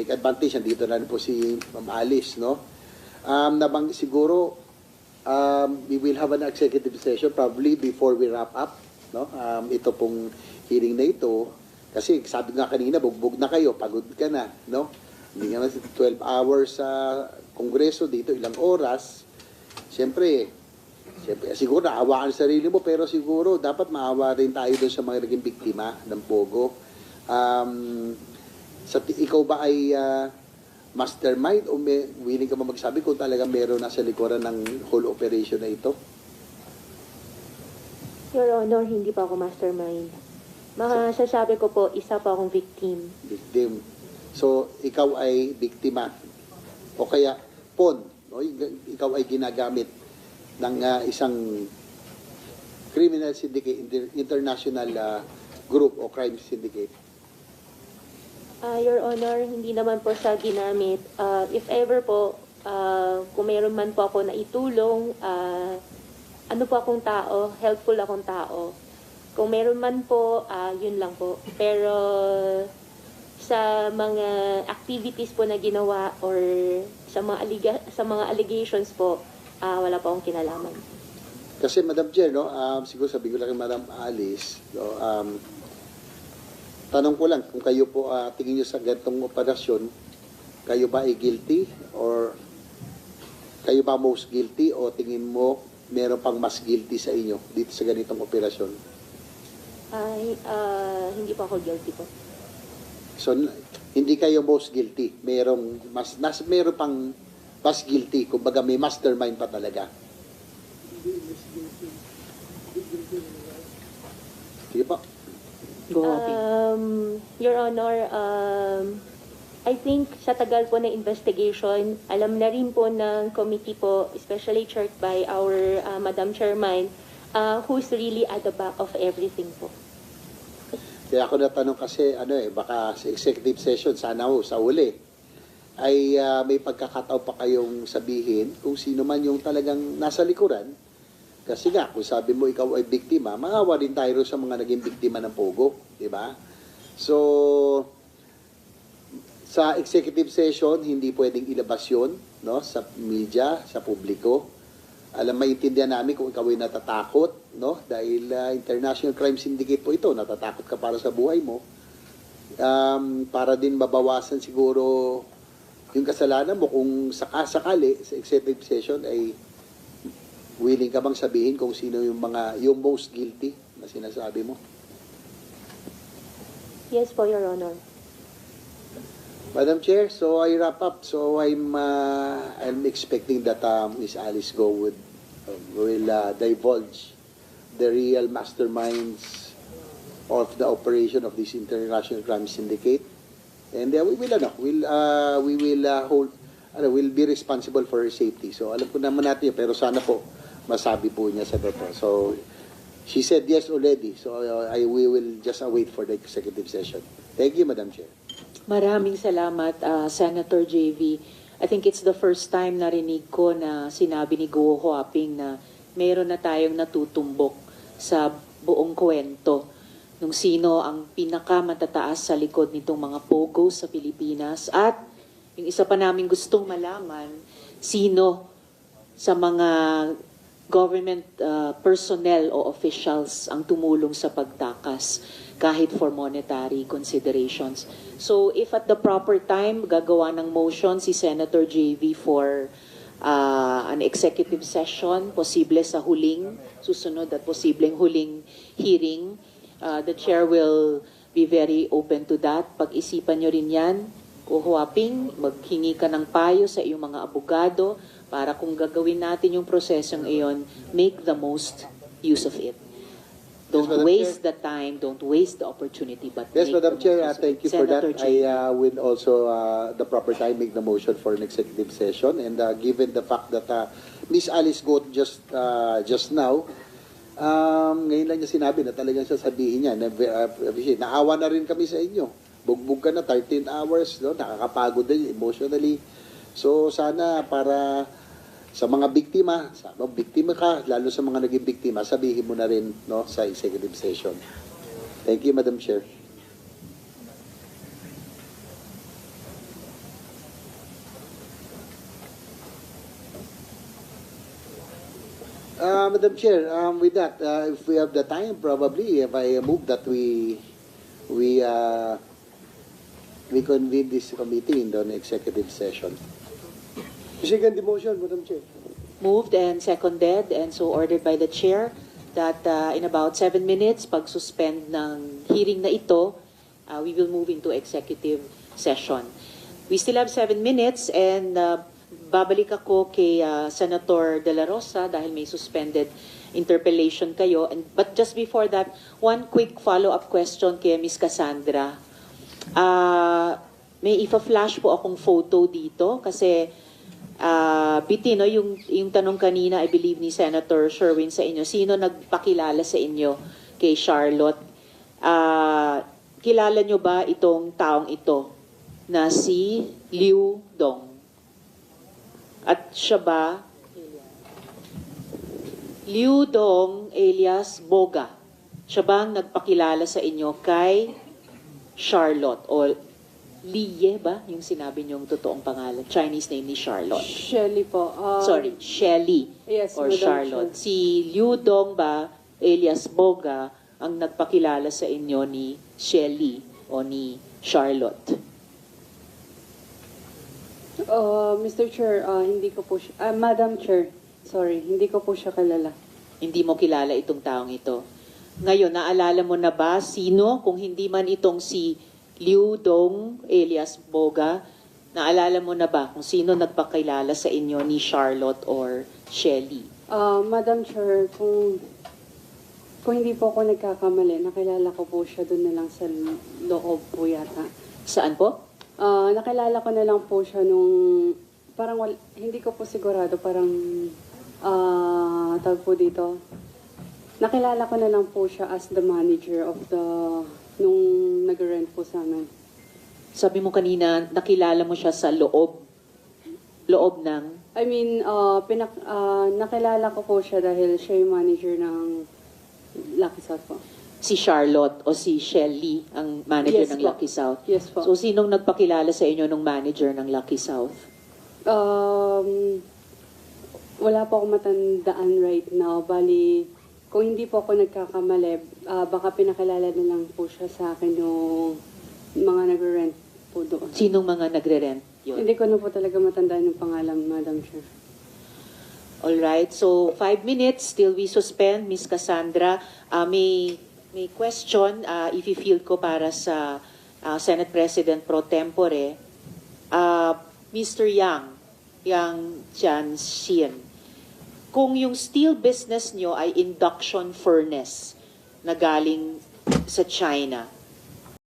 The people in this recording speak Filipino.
take advantage. Nandito na rin po si Ma'am Alice, no? Siguro, we will have an executive session probably before we wrap up, no? Ito pong hearing na ito, kasi sabi nga kanina, bugbog na kayo, pagod ka na, no? Hindi nga 12 hours sa Kongreso, dito ilang oras. Siyempre, siguro naawaan sa sarili mo, pero siguro dapat maawa rin tayo doon sa mga naging biktima ng Pogo. Ikaw ba ay mastermind o willing ka ba magsabi kung talaga meron nasa likuran ng whole operation na ito? Your Honor, hindi pa ako mastermind. Masasabi ko po, isa pa akong victim. Victim. So, ikaw ay biktima. O kaya, pawn. No? Ikaw ay ginagamit ng isang criminal syndicate, international group o crime syndicate. Your Honor, hindi naman po siya ginamit. If ever po, kung mayroon man po ako na itulong, ano po akong tao, helpful akong tao. Kung meron man po, yun lang po. Pero sa mga activities po na ginawa or sa mga allegations po, wala po akong kinalaman. Kasi Madam Chair, no, siguro sabi ko lang kay Madam Alice, no, tanong ko lang kung kayo po tingin nyo sa ganitong operasyon, kayo ba ay guilty or kayo ba most guilty o tingin mo meron pang mas guilty sa inyo dito sa ganitong operasyon? Hindi po ako guilty po. So, hindi kayo most guilty. Meron pang mas guilty. Kumbaga may mastermind pa talaga. Sige po. Go ahead. Your Honor, I think sa tagal po na investigation, alam na rin po ng committee po, especially chaired by our Madam Chairman, who's really at the back of everything po. Kaya ako natanong kasi, baka sa executive session, sana sa uli, ay may pagkakataon pa kayong sabihin kung sino man yung talagang nasa likuran. Kasi nga, kung sabi mo ikaw ay biktima, maawa rin tayo sa mga naging biktima ng Pogo, di ba? So, sa executive session, hindi pwedeng ilabas yun, no, sa media, sa publiko. Maintindihan namin kung ikaw ay natatakot, no, dahil international crime syndicate po ito, natatakot ka para sa buhay mo. Para din mabawasan siguro yung kasalanan mo kung sakasakali sa executive session ay willing ka bang sabihin kung sino yung most guilty na sinasabi mo? Yes po, Your Honor. Madam Chair, so I wrap up. So I'm expecting that Ms. Alice Go will divulge the real masterminds of the operation of this international crime syndicate, and we'll be responsible for her safety. So alam ko naman natin yun, pero sana po masabi po niya sa dito. So she said yes already. So we will just await for the executive session. Thank you, Madam Chair. Maraming salamat, Senator JV. I think it's the first time narinig ko na sinabi ni Guo Huaping na mayroon na tayong natutumbok sa buong kwento nung sino ang pinakamatataas sa likod nitong mga Pogo sa Pilipinas. At yung isa pa namin gustong malaman, sino sa mga government personnel o officials ang tumulong sa pagtakas kahit for monetary considerations. So if at the proper time gagawa ng motion si Senator JV for an executive session, posible sa huling susunod at posibleng huling hearing, the chair will be very open to that. Pag-isipan nyo rin yan, Huaping, maghingi ka ng payo sa iyong mga abogado para kung gagawin natin yung prosesong iyon, make the most use of it. Don't waste the time, don't waste the opportunity, but Yes, make Madam the Chair, most use of thank it. you for that. Senator Jay. I will also, the proper time, make the motion for an executive session. And given the fact that Miss Alice Go just now, ngayon lang niya sinabi na talagang sasabihin niya, naawa na rin kami sa inyo. Bugbog ka na, 13 hours, no? Nakakapagod din emotionally. So sana para sa mga biktima ka, lalo sa mga naging biktima, sabihin mo na rin, no, sa executive session. Thank you, Madam Chair. Madam Chair, with that, if we have the time, probably, if I move that we convene this committee in the executive session. Second the motion, Madam Chair. Moved and seconded and so ordered by the chair that in about 7 minutes, pag-suspend ng hearing na ito, we will move into executive session. We still have 7 minutes and babalik ako kay Senator De La Rosa dahil may suspended interpellation kayo. But just before that, one quick follow-up question kay Ms. Cassandra. May ipa-flash po akong photo dito kasi Biti, no, yung tanong kanina, I believe ni Senator Sherwin sa inyo, sino nagpakilala sa inyo kay Charlotte? Kilala nyo ba itong taong ito na si Liu Dong? At siya ba? Liu Dong alias Boga. Siya bang nagpakilala sa inyo kay Charlotte? O Liye ba yung sinabi niyong totoong pangalan? Chinese name ni Charlotte. Shelly po. Sorry, Shelly Yes, or Madam Charlotte. Chair. Si Liu Dong ba, alias Boga, ang nagpakilala sa inyo ni Shelly o ni Charlotte? Mr. Chair, hindi ko po siya, Madam Chair, sorry, hindi ko po siya kilala. Hindi mo kilala itong taong ito. Ngayon, naalala mo na ba sino, kung hindi man itong si Liu Dong alias Boga, naalala mo na ba kung sino nagpakilala sa inyo ni Charlotte or Shelly? Madam Chair, kung hindi po ako nagkakamali, nakilala ko po siya doon na lang sa loob po yata. Saan po? Nakilala ko na lang po siya nung, hindi ko po sigurado, tawag po dito. Nakilala ko na lang po siya as the manager of nung nag-rent po sa amin. Sabi mo kanina, nakilala mo siya sa loob ng... I mean, nakilala ko po siya dahil siya yung manager ng Lucky South po. Si Charlotte o si Shelly ang manager Yes ng po. Lucky South. Yes po. So, sinong nagpakilala sa inyo nung manager ng Lucky South? Wala po akong matandaan right now. Bali, kung hindi po ako nagkakamali, baka pinakilala na lang po siya sa akin yung mga nagre-rent po doon. Sinong mga nagre-rent yun? Hindi ko na po talaga matandaan yung pangalan, Madam Chair. Alright, so 5 minutes, still we suspend. Miss Cassandra, may question, i-field ko para sa Senate President Pro Tempore. Mr. Yang Jianxian, kung yung steel business nyo ay induction furnace na galing sa China,